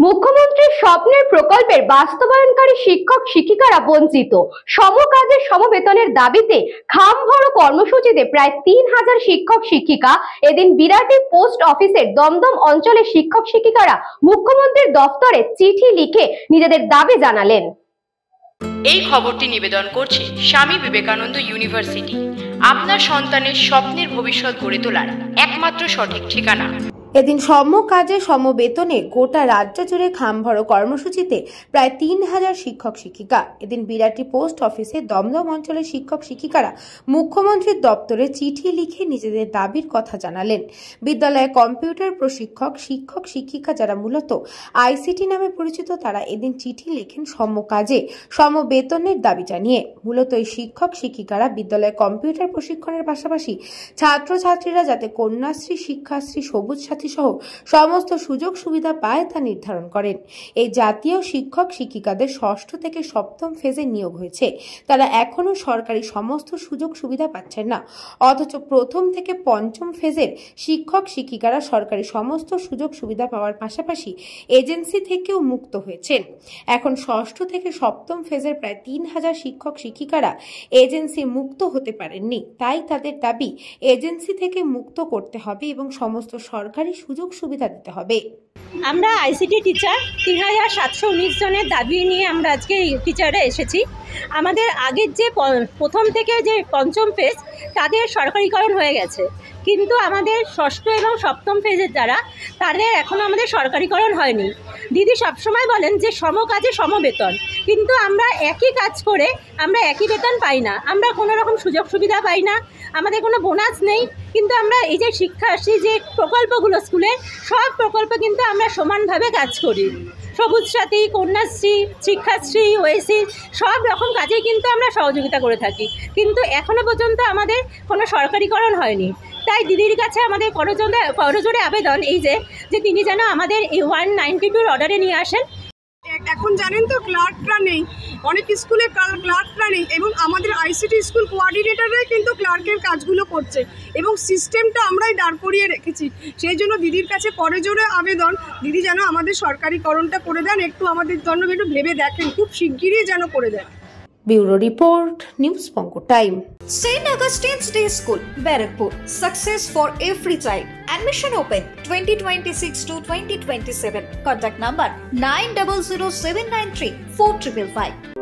মুখ্যমন্ত্রীর স্বপ্নের প্রকল্পের বাস্তবায়নকারী শিক্ষক শিক্ষিকারা বঞ্চিত। সমকাজের সমবেতনের দাবিতে খামভরো কর্মসূচিতে প্রায় ৩,০০০ শিক্ষক শিক্ষিকা এদিন বিরাটি পোস্ট অফিসের দমদম অঞ্চলের শিক্ষক শিক্ষিকারা মুখ্যমন্ত্রীর দফতরে চিঠি লিখে নিজেদের দাবি জানালেন। এই খবরটি নিবেদন করছে স্বামী বিবেকানন্দ ইউনিভার্সিটি, আপনার সন্তানের স্বপ্নের ভবিষ্যৎ গড়ে তোলার একমাত্র সঠিক ঠিকানা। এদিন সমকাজে সমবেতনে গোটা রাজ্য জুড়ে খামভরো কর্মসূচিতে প্রায় ৩,০০০ শিক্ষক শিক্ষিকা এদিন বিরাটি পোস্ট অফিসে দমদম অঞ্চলের শিক্ষক শিক্ষিকারা মুখ্যমন্ত্রীর দপ্তরে চিঠি লিখে নিজেদের দাবির কথা জানালেন। বিদ্যালয়ে কম্পিউটার প্রশিক্ষক শিক্ষক শিক্ষিকা যারা মূলত আইসিটি নামে পরিচিত, তারা এদিন চিঠি লেখেন সমকাজে সমবেতনের দাবি জানিয়ে। মূলত এই শিক্ষক শিক্ষিকারা বিদ্যালয়ে কম্পিউটার প্রশিক্ষণের পাশাপাশি ছাত্রছাত্রীরা যাতে কন্যাশ্রী, শিক্ষাশ্রী, সবুজ সাথী সহ সমস্ত সুযোগ সুবিধা পায় তা নির্ধারণ করেন। এই জাতীয় শিক্ষক শিক্ষিকাদের ষষ্ঠ থেকে সপ্তম ফেজে নিয়োগ হয়েছে, তারা এখনো সরকারি সমস্ত সুযোগ সুবিধা পাচ্ছেন না, অথচ প্রথম থেকে পঞ্চম ফেজের শিক্ষক শিক্ষিকারা সরকারি সমস্ত সুযোগ সুবিধা পাওয়ার পাশাপাশি এজেন্সি থেকেও মুক্ত হয়েছেন। এখন ষষ্ঠ থেকে সপ্তম ফেজের প্রায় ৩,০০০ শিক্ষক শিক্ষিকারা এজেন্সি মুক্ত হতে পারেননি, তাই তাদের দাবি এজেন্সি থেকে মুক্ত করতে হবে এবং সমস্ত সরকারি সুযোগ সুবিধা দিতে হবে। আমরা আইসিটি টিচার ৩,৭১৯ জনের দাবি নিয়ে আমরা আজকে টিচাররা এসেছি। আমাদের আগের যে প্রথম থেকে যে পঞ্চম ফেজ তাদের সরকারিকরণ হয়ে গেছে, কিন্তু আমাদের ষষ্ঠ এবং সপ্তম ফেজের যারা তাদের এখনও আমাদের সরকারিকরণ হয়নি। দিদি সবসময় বলেন যে সমকাজে সমবেতন, কিন্তু আমরা একই কাজ করে আমরা একই বেতন পাই না, আমরা কোনো রকম সুযোগ সুবিধা পাই না, আমাদের কোনো বোনাস নেই। কিন্তু আমরা এই যে শিক্ষাশ্রী যে প্রকল্পগুলো স্কুলের সব প্রকল্প কিন্তু আমরা সমানভাবে কাজ করি। সবুজ সাথী, কন্যাশ্রী, শিক্ষাশ্রী, ওএসি সব রকম কাজেই কিন্তু আমরা সহযোগিতা করে থাকি, কিন্তু এখনও পর্যন্ত আমাদের কোনো সরকারিকরণ হয়নি। তাই দিদির কাছে আমাদের করজোড়ে আবেদন এই যে তিনি যেন আমাদের এই 192 অর্ডারে নিয়ে আসেন। এখন জানেন তো ক্লার্করা নেই, অনেক স্কুলে ক্লার্করা নেই এবং আমাদের আইসিটি স্কুল কোঅর্ডিনেটররাই কিন্তু ক্লার্কের কাজগুলো করছে এবং সিস্টেমটা আমরাই দাঁড় করিয়ে রেখেছি। সেই জন্য দিদির কাছে করজোড়ে আবেদন, দিদি যেন আমাদের সরকারিকরণটা করে দেন, একটু আমাদের জন্য একটু ভেবে দেখেন, খুব শিগগিরই যেন করে দেন। Bureau Report, News Pongo Time. St. Augustine's Day School, Barakpur. Success for every child. Admission open 2026 to 2027. Contact number 900793 4555.